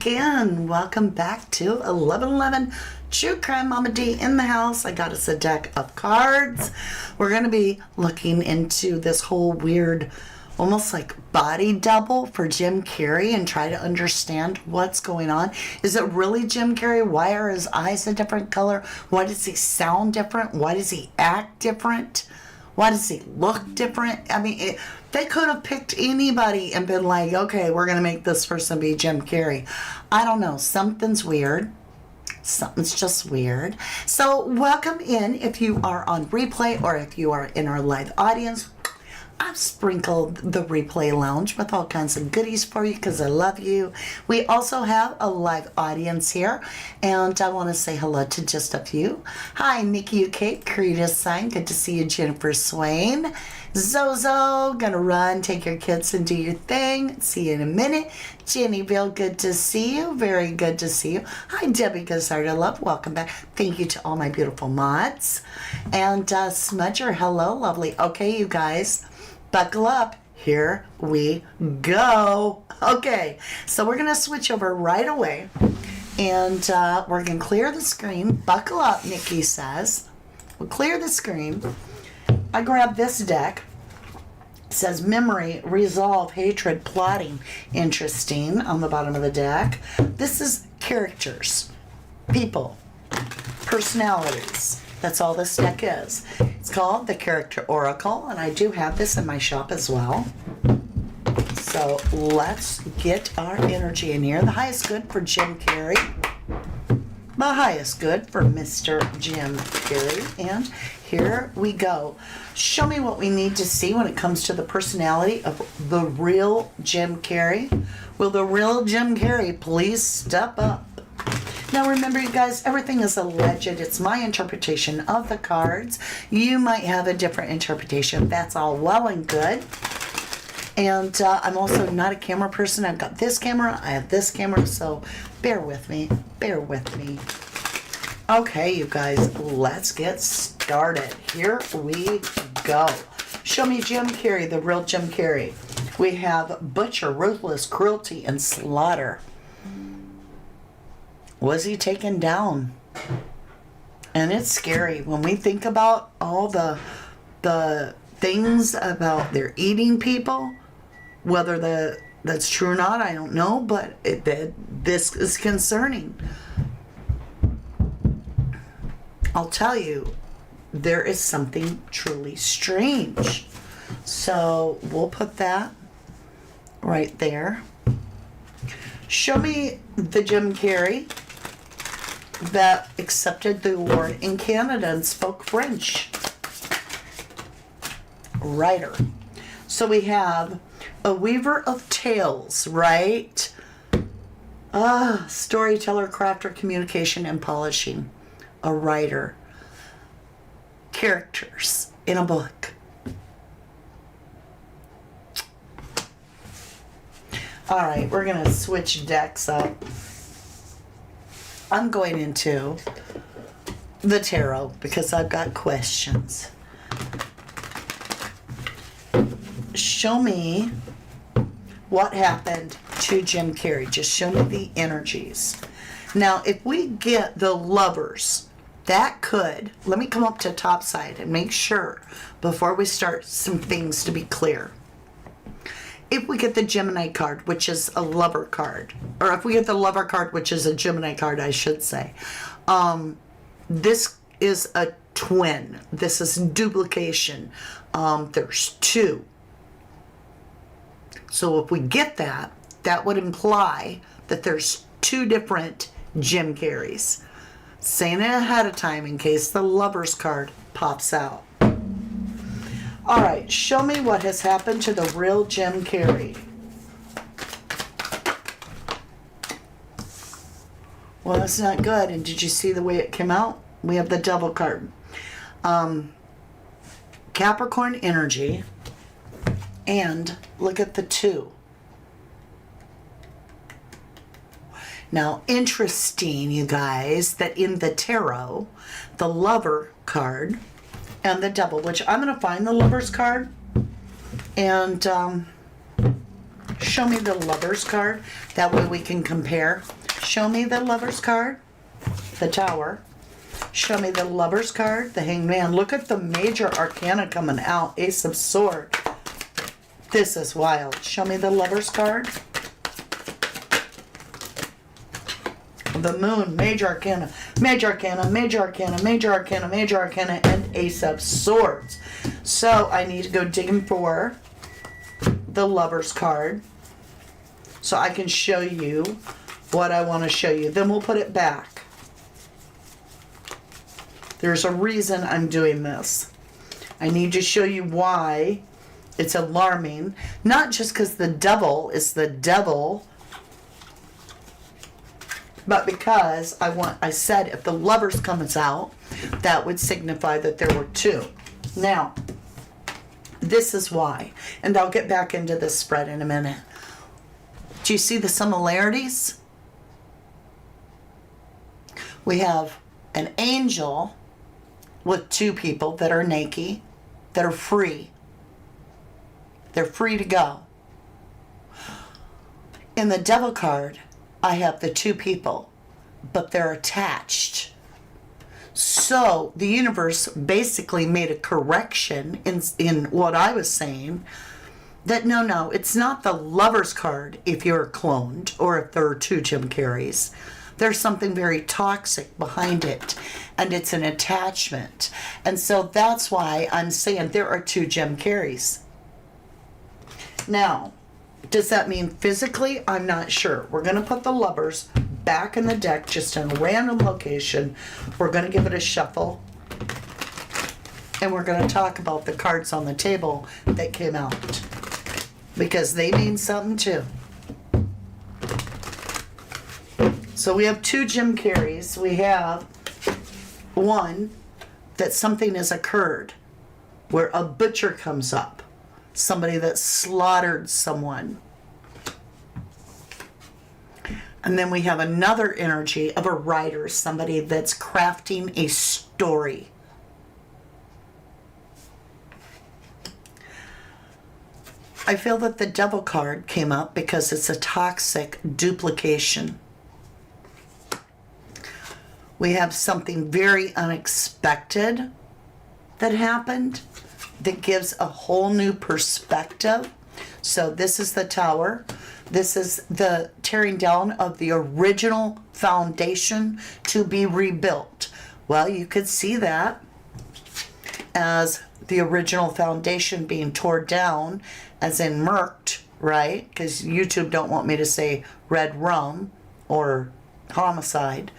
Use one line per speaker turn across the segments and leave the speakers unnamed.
Again, welcome back to 1111 True Crime. Mama D in the house. I got us a deck of cards. We're going to be looking into this whole weird, almost like body double for Jim Carrey and try to understand what's going on. Is it really Jim Carrey? Why are his eyes a different color? Why does he sound different? Why does he act different? Why does he look different? I mean, they could have picked anybody and been like, okay, we're going to make this person be Jim Carrey. I don't know. Something's weird. Something's just weird. So welcome in if you are on replay or if you are in our live audience. I've sprinkled the replay lounge with all kinds of goodies for you because I love you. We also have a live audience here, and I want to say hello to just a few. Hi, Nikki UK, Creative Sign. Good to see you, Jennifer Swain. Zozo, gonna run, take your kids and do your thing. See you in a minute. Jennyville, good to see you. Very good to see you. Hi, Debbie Gazzardo Love. Welcome back. Thank you to all my beautiful mods. And Smudger, hello, lovely. Okay, you guys. Buckle up. Here we go. Okay, so we're going to switch over right away. And we're going to clear the screen. Buckle up, Nikki says. We'll clear the screen. I grabbed this deck. It says memory, resolve, hatred, plotting. Interesting on the bottom of the deck. This is characters, people, personalities. That's all this deck is. It's called the Character Oracle, and I do have this in my shop as well. So let's get our energy in here. The highest good for Jim Carrey. The highest good for Mr. Jim Carrey. And here we go. Show me what we need to see when it comes to the personality of the real Jim Carrey. Will the real Jim Carrey please step up? Now remember, you guys, everything is alleged. It's my interpretation of the cards. You might have a different interpretation. That's all well and good. And I'm also not a camera person. I've got this camera. I have this camera. So bear with me. Bear with me. Okay, you guys, let's get started. Here we go. Show me Jim Carrey, the real Jim Carrey. We have butcher, ruthless, cruelty, and slaughter. Was he taken down? And it's scary when we think about all the things about they're eating people, whether that's true or not, I don't know, but this is concerning. I'll tell you, there is something truly strange. So we'll put that right there. Show me the Jim Carrey that accepted the award in Canada and spoke French. Writer. So we have a weaver of tales, right? Storyteller, crafter, communication, and polishing. A writer. Characters in a book. All right, we're going to switch decks up. I'm going into the tarot because I've got questions. Show me what happened to Jim Carrey. Just show me the energies. Now, if we get the Lovers, that could, let me come up to top side and make sure before we start some things to be clear. If we get the Gemini card, which is a lover card, or if we get the lover card, which is a Gemini card, I should say, this is a twin. This is duplication. There's two. So if we get that, that would imply that there's two different Jim Carreys. Saying it ahead of time in case the Lovers card pops out. All right, show me what has happened to the real Jim Carrey. Well, that's not good. And did you see the way it came out? We have the Devil card. Capricorn energy. And look at the 2. Now, interesting, you guys, that in the tarot, the Lover card and the Devil, which I'm going to find the Lover's card and show me the Lovers card. That way we can compare. Show me the Lovers card, the Tower. Show me the Lovers card, the Hanged Man. Look at the major arcana coming out. Ace of Swords. This is wild. Show me the Lovers card. The Moon, major arcana, major arcana, major arcana, major arcana, major arcana, and Ace of Swords. So I need to go digging for the Lovers card so I can show you what I want to show you. Then we'll put it back. There's a reason I'm doing this. I need to show you why it's alarming. Not just because the devil is the devil, but because I said if the Lovers comes out, that would signify that there were two. Now, this is why. And I'll get back into this spread in a minute. Do you see the similarities? We have an angel with two people that are naked, that are free. They're free to go. In the Devil card, I have the two people, but they're attached. So the universe basically made a correction in what I was saying, that no, it's not the Lovers card if you're cloned or if there are two Jim Carreys. There's something very toxic behind it, and it's an attachment. And so that's why I'm saying there are two Jim Carreys. Now, does that mean physically? I'm not sure. We're going to put the Lovers back in the deck, just in a random location. We're going to give it a shuffle. And we're going to talk about the cards on the table that came out, because they mean something too. So we have two Jim Carreys. We have one that something has occurred where a butcher comes up. Somebody that slaughtered someone. And then we have another energy of a writer, somebody that's crafting a story. I feel that the Devil card came up because it's a toxic duplication. We have something very unexpected that happened that gives a whole new perspective. So this is the Tower. This is the tearing down of the original foundation to be rebuilt. Well, you could see that as the original foundation being torn down, as in murked, right? Because YouTube don't want me to say red rum or homicide.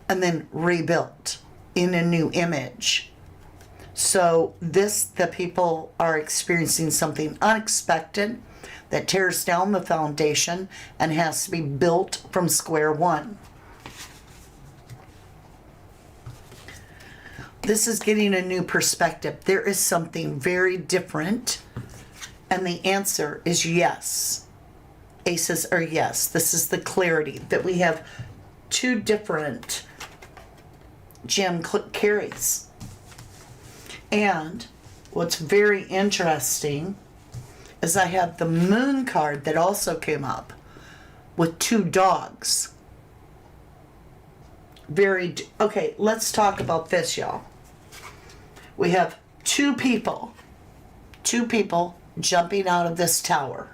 And then rebuilt in a new image. So the people are experiencing something unexpected that tears down the foundation and has to be built from square one. This is getting a new perspective. There is something very different, and the answer is yes. Aces are yes. This is the clarity that we have two different Jim Carreys. And what's very interesting is I have the Moon card that also came up with two dogs. Okay, let's talk about this, y'all. We have two people jumping out of this tower.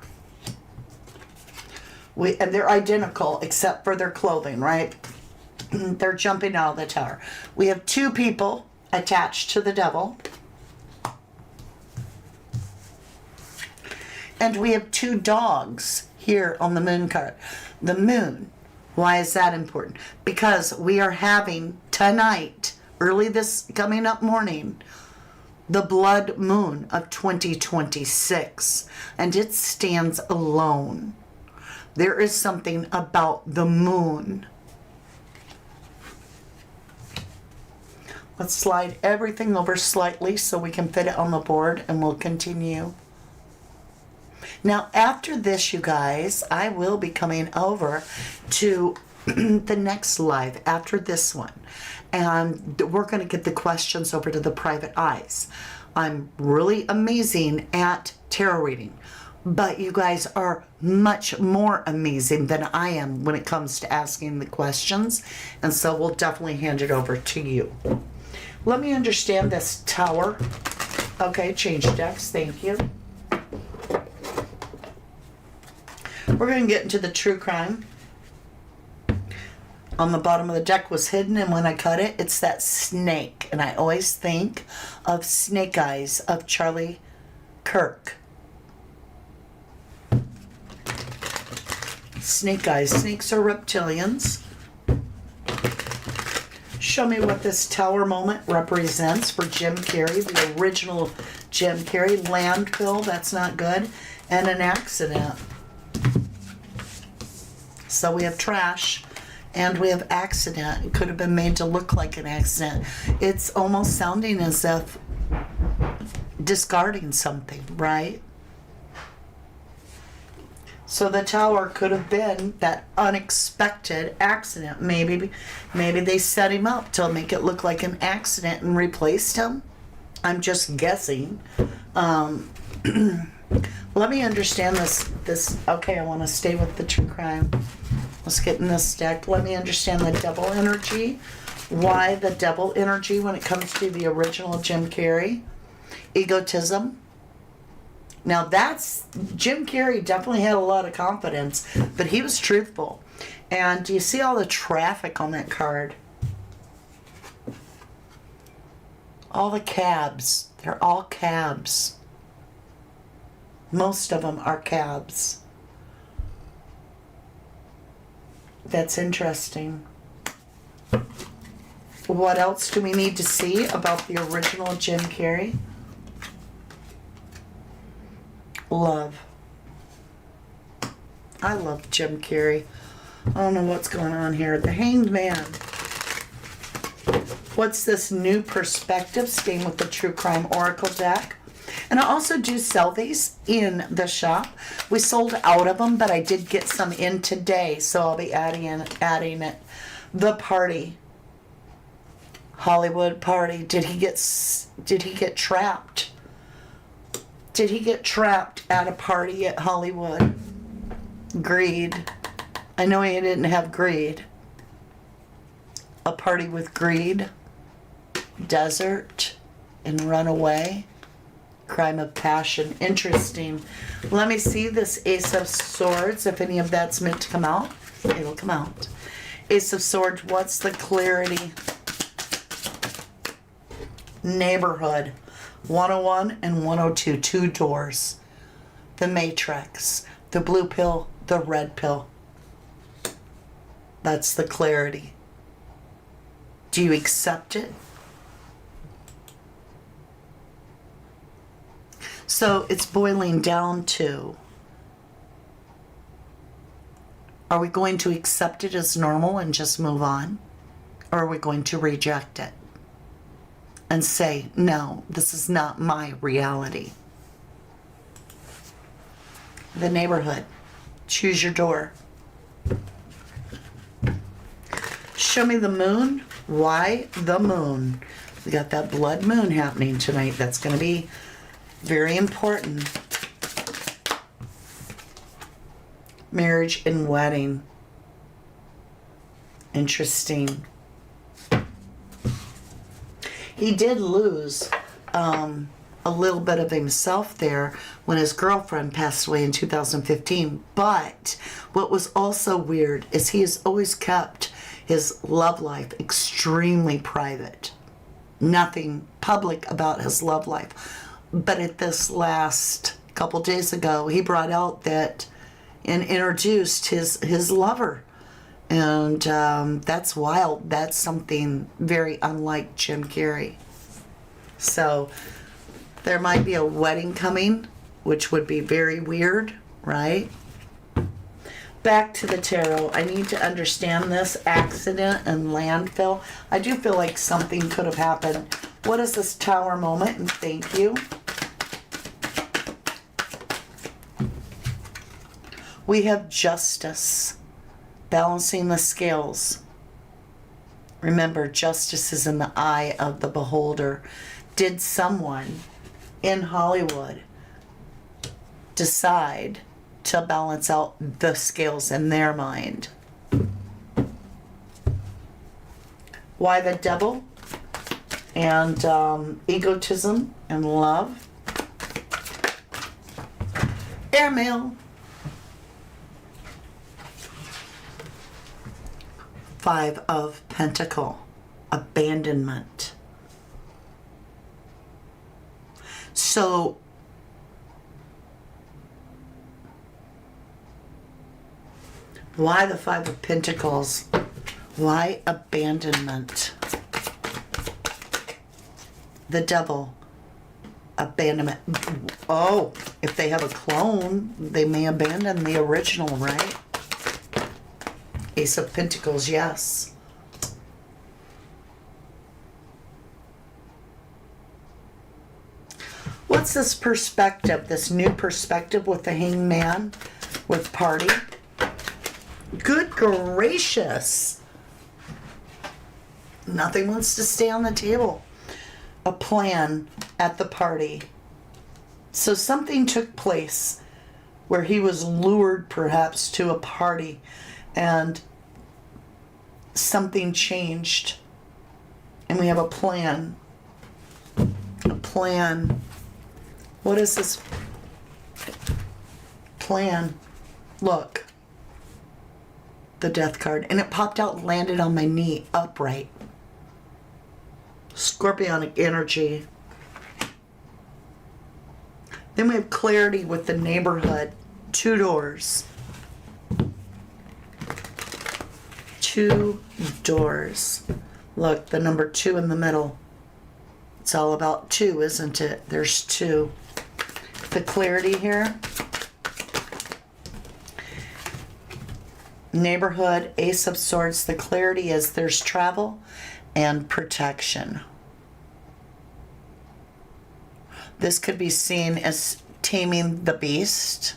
And they're identical except for their clothing, right? They're jumping out of the tower. We have two people attached to the Devil. And we have two dogs here on the Moon card. The Moon, why is that important? Because we are having tonight, early this coming up morning, the blood moon of 2026. And it stands alone. There is something about the moon. Let's slide everything over slightly so we can fit it on the board, and we'll continue. Now, after this, you guys, I will be coming over to the next live after this one. And we're going to get the questions over to the private eyes. I'm really amazing at tarot reading. But you guys are much more amazing than I am when it comes to asking the questions. And so we'll definitely hand it over to you. Let me understand this tower. Okay, change decks. Thank you. We're going to get into the true crime. On the bottom of the deck was hidden, and when I cut it, it's that snake. And I always think of Snake Eyes of Charlie Kirk. Snake Eyes. Snakes are reptilians. Show me what this tower moment represents for Jim Carrey, the original Jim Carrey. Landfill, that's not good. And an accident. So we have trash and we have accident. It could have been made to look like an accident. It's almost sounding as if discarding something, right? So the tower could have been that unexpected accident. Maybe they set him up to make it look like an accident and replaced him. I'm just guessing. Let me understand this. Okay, I want to stay with the true crime. Let's get in this deck. Let me understand the devil energy. Why the devil energy when it comes to the original Jim Carrey? Egotism. Now that's, Jim Carrey definitely had a lot of confidence, but he was truthful. And do you see all the traffic on that card? All the cabs. They're all cabs. Most of them are cabs. That's interesting. What else do we need to see about the original Jim Carrey? Love. I love Jim Carrey. I don't know what's going on here. The Hanged Man. What's this new perspective? Staying with the True Crime Oracle deck. And I also do sell these in the shop. We sold out of them, but I did get some in today, so I'll be adding it. The Party. Hollywood Party. Did he get trapped? Did he get trapped at a party at Hollywood? Greed. I know he didn't have greed. A party with greed. Desert and runaway. Crime of passion. Interesting. Let me see this Ace of Swords. If any of that's meant to come out, it'll come out. Ace of Swords. What's the clarity? Neighborhood. 101 and 102. Two doors. The Matrix. The blue pill. The red pill. That's the clarity. Do you accept it? So it's boiling down to, are we going to accept it as normal and just move on? Or are we going to reject it and say, no, this is not my reality? The Neighborhood. Choose your door. Show me the moon. Why the moon? We got that blood moon happening tonight. That's going to be very important. Marriage and wedding. Interesting. He did lose a little bit of himself there when his girlfriend passed away in 2015. But what was also weird is he has always kept his love life extremely private. Nothing public about his love life. But at this last couple days ago, he brought out that and introduced his lover. And that's wild. That's something very unlike Jim Carrey. So there might be a wedding coming, which would be very weird, right? Back to the tarot. I need to understand this accident and landfill. I do feel like something could have happened. What is this Tower moment? And thank you. We have Justice. Balancing the scales. Remember, justice is in the eye of the beholder. Did someone in Hollywood decide to balance out the scales in their mind. Why the devil and egotism and love. Airmail. 5 of Pentacles. Abandonment. So why the 5 of Pentacles? Why abandonment? The devil. Abandonment. Oh, if they have a clone, they may abandon the original, right? Ace of Pentacles, yes. What's this perspective, this new perspective with the Hanged Man, with party? Good gracious. Nothing wants to stay on the table. A plan at the party. So something took place where he was lured perhaps to a party and something changed. And we have a plan. A plan. What is this plan? Look. The Death card. And it popped out and landed on my knee upright. Scorpionic energy. Then we have clarity with the neighborhood. 2 doors. 2 doors. Look, the number 2 in the middle. It's all about 2, isn't it? There's 2. The clarity here. Neighborhood, Ace of Swords. The clarity is there's travel and protection. This could be seen as taming the beast.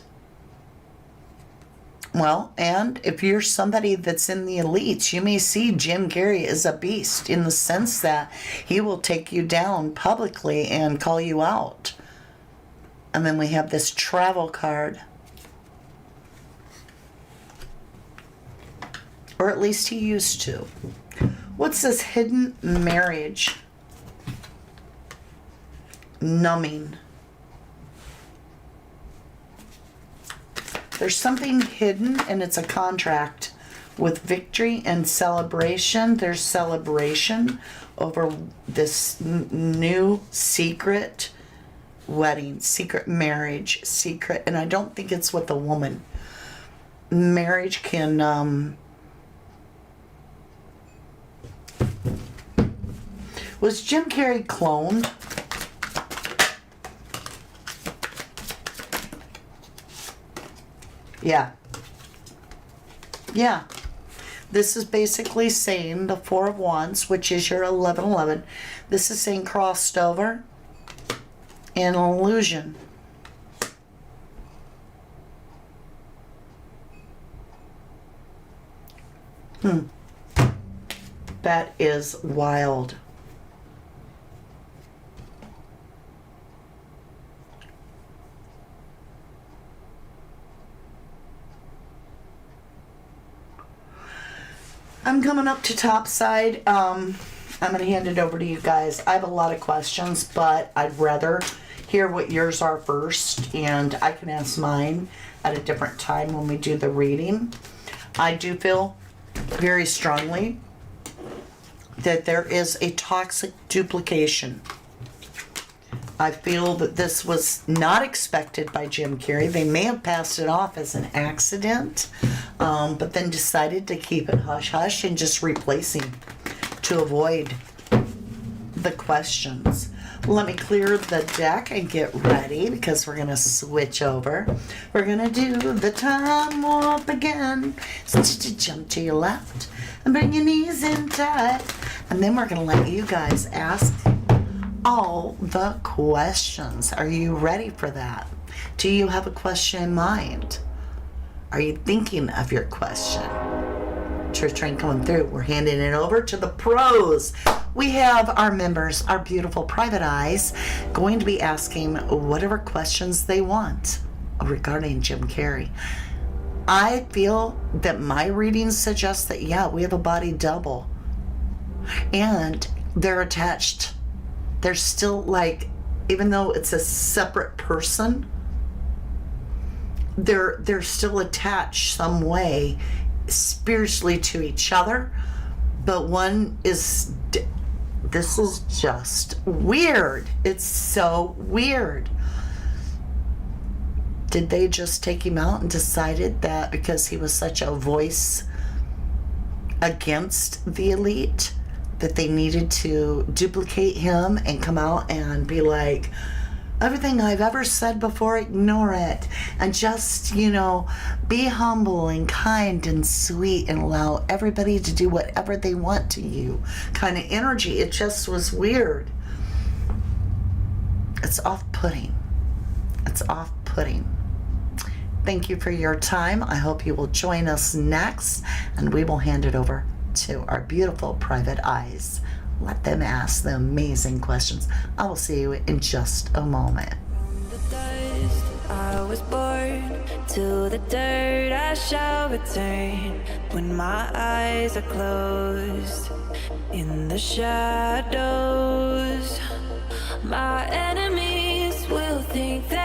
Well, and if you're somebody that's in the elites, you may see Jim Carrey as a beast in the sense that he will take you down publicly and call you out. And then we have this travel card. Or at least he used to. What's this hidden marriage? Numbing. There's something hidden and it's a contract with victory and celebration. There's celebration over this new secret wedding, secret marriage, secret, and I don't think it's with a woman. Marriage can was Jim Carrey cloned? Yeah. Yeah. This is basically saying the 4 of Wands, which is your 1111. This is saying crossed over and illusion. That is wild. I'm coming up to top side. I'm going to hand it over to you guys. I have a lot of questions, but I'd rather hear what yours are first, and I can ask mine at a different time when we do the reading. I do feel very strongly that there is a toxic duplication. I feel that this was not expected by Jim Carrey. They may have passed it off as an accident, but then decided to keep it hush-hush and just replacing to avoid the questions. Let me clear the deck and get ready because we're going to switch over. We're going to do the time warp again. So jump to your left and bring your knees in tight. And then we're going to let you guys ask all the questions. Are you ready for that? Do you have a question in mind? Are you thinking of your question? Church train coming through. We're handing it over to the pros. We have our members, our beautiful private eyes, going to be asking whatever questions they want. regarding Jim Carrey. I feel that my readings suggest that, yeah, we have a body double. And they're attached. They're still like, even though it's a separate person, they're still attached some way spiritually to each other. But one is, this is just weird. It's so weird. Did they just take him out and decided that because he was such a voice against the elite that they needed to duplicate him and come out and be like, everything I've ever said before, ignore it, and just, be humble and kind and sweet and allow everybody to do whatever they want to you kind of energy. It just was weird. It's off-putting. It's off-putting. Thank you for your time. I hope you will join us next, and we will hand it over to our beautiful private eyes. Let them ask the amazing questions. I will see you in just a moment.
The dust I was born, to the dirt I shall return. When my eyes are closed, in the shadows, my enemies will think that